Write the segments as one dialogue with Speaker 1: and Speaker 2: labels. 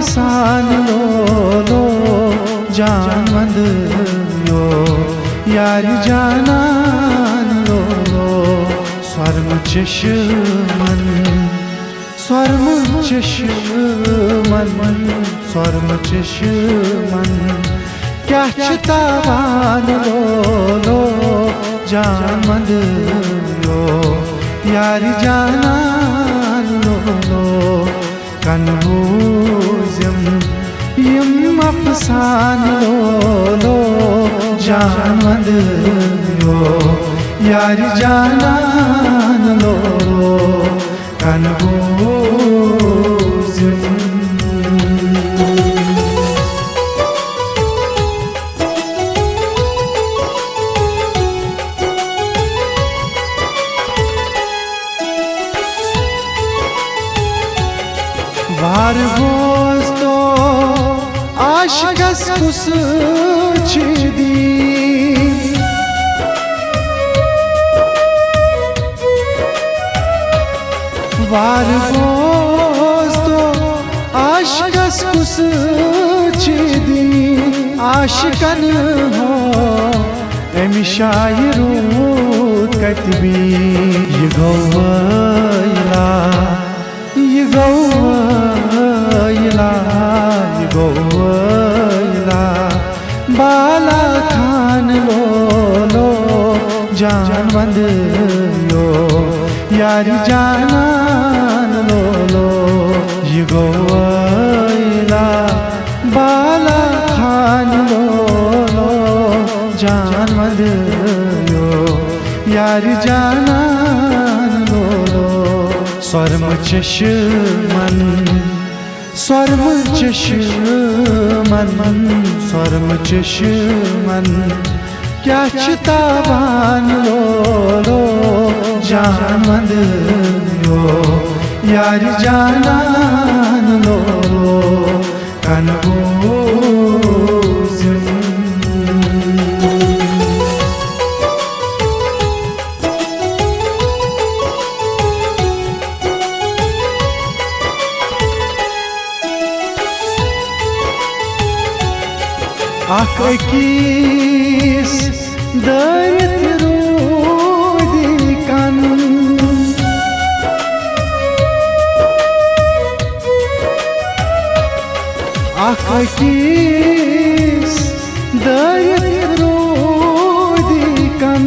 Speaker 1: अफसान लो जान वंद यो यार जानान लो swarm चश्मन swarm चश्मन swarm चश्मन क्या ताबान लो जान वंद यो यार जानान लो कनबूज़म यम अफसान लो जान वंद यो यार जानान लो कनबूज़म वार बोझ तो आशिकस कुस दी वार बोझ तो आशिकस कुस दी आशिकन हो एमि शायरू कतबी ये गौला ये गौला बाला खान लो जान वंद यो यार जानान लो ये गौला बाला खान लो जान वंद यो यार जानान लो स्वर्म चश्मन स्वर्म चश्मन स्वर्म चश्मन क्या ताबान लो जान वंद यो यार जानान लो कनबूज़म अकीस दरित रूदी कन अकीस दरित रूदी कन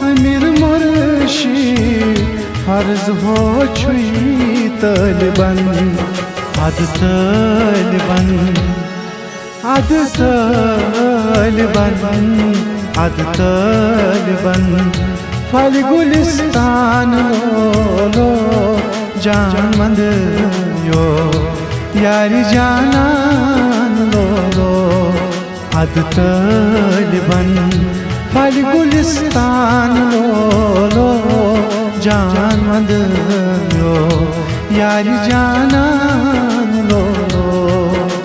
Speaker 1: अमीर मुर्शिद फर्ज हो छुई तलबन अद तलबन अद तलबन फल गुलिस्तान लो जान वंद यो यार जानान लो अद तलबन फल गुलिस्तान लो जान वंद यो यार जानान लो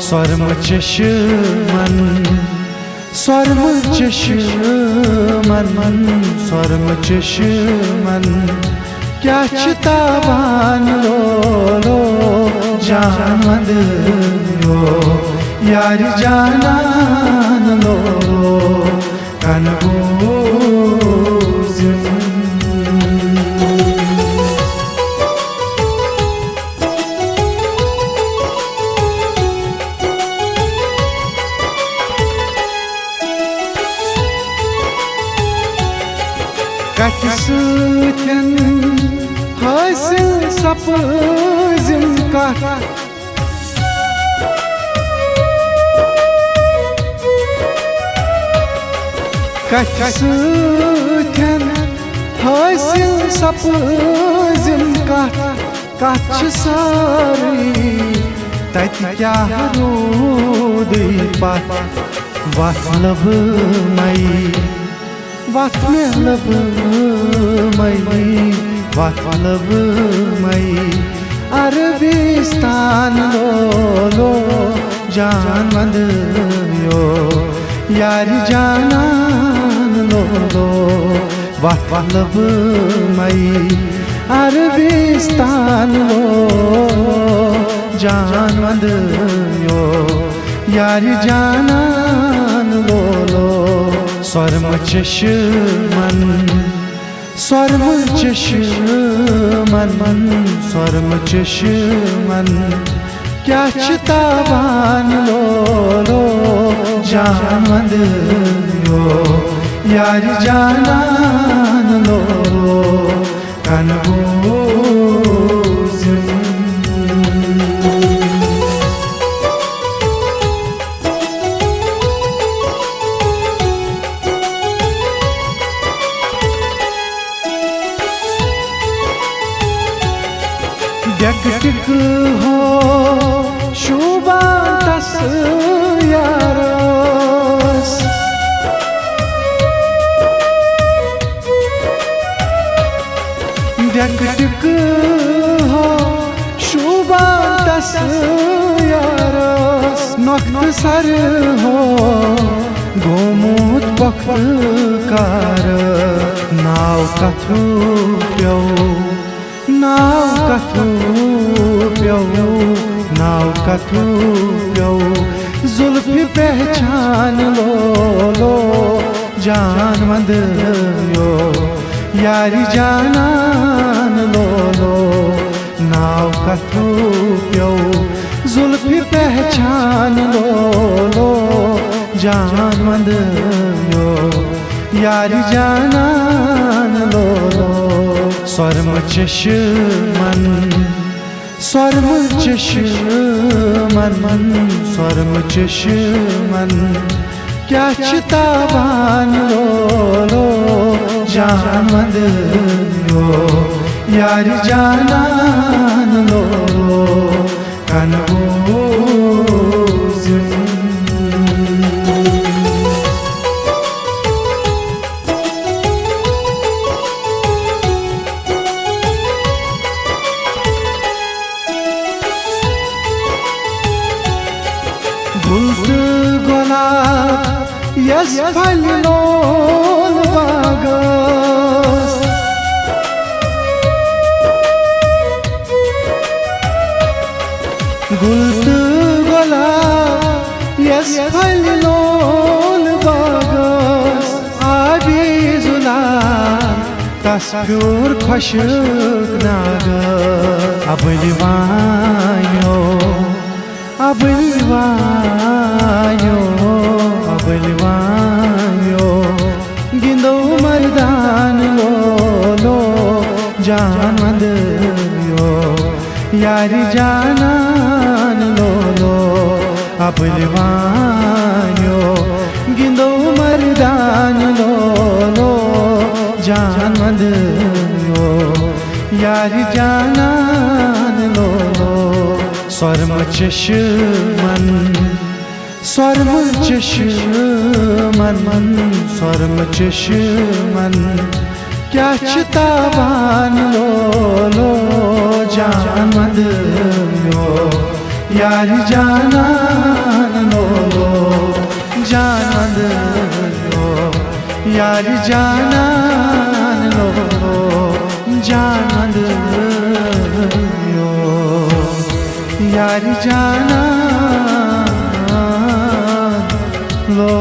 Speaker 1: स्वर्म चश्मन स्वर्म चश्मन स्वर्म चश्मन क्या ताबान लो जान वंद यो यार जानान लो कनबूज़म कथ सूतन हासिल सपज़म कथ कथ सूतन हासिल सपज़म कथ सारी तत क्या रूद पथ वथ लब मई वथ लब मई अरबिस्तान लो जान वंद यो यार जानान लो वथ लब मई अरबिस्तान लो जान वंद यो यारी जानान लोलो स्वर्म चश्मन स्वर्म चश्मन स्वर्म चश्मन क्या चिताबान लोलो जानवंद यो यारी जानान लोलो कनबो जगटिक हो शुभा तस यारस जगटिक हो शुभा तस यारस नक्त सर हो गोमुत बख्तकार नाव कथु प्यो नाव कथु प्यो जुल्फी पहचान लो जानवंद यो यारी जानान लो नाव कथु प्यो जुल्फी पहचान लो जानवंद यो यारी जानान लो स्वर्म चश्मन स्वर्म चश्मन स्वर्म चश्मन क्या चिताबान लोलो जानवंद यो यारी जानान लोलो कनबो गुलाब यस फलोल बागस गुलाब यस फलोल बागस आबी जुला तस प्योर खुशक नागर अबलिवायो गिंदो मर्दान लो जानवंद यो यारी जानान लो अबलिवायो गिंदो मर्दान लो जानवंद यो यारी जानान लो स्वर्म चश्मन स्वर्म चश्मन स्वर्म चश्मन क्या चिताबान लो जानवंद यो यारी जानान लो जानवंद यो यारी जानान लो जानवंद यो यारी जानान लो।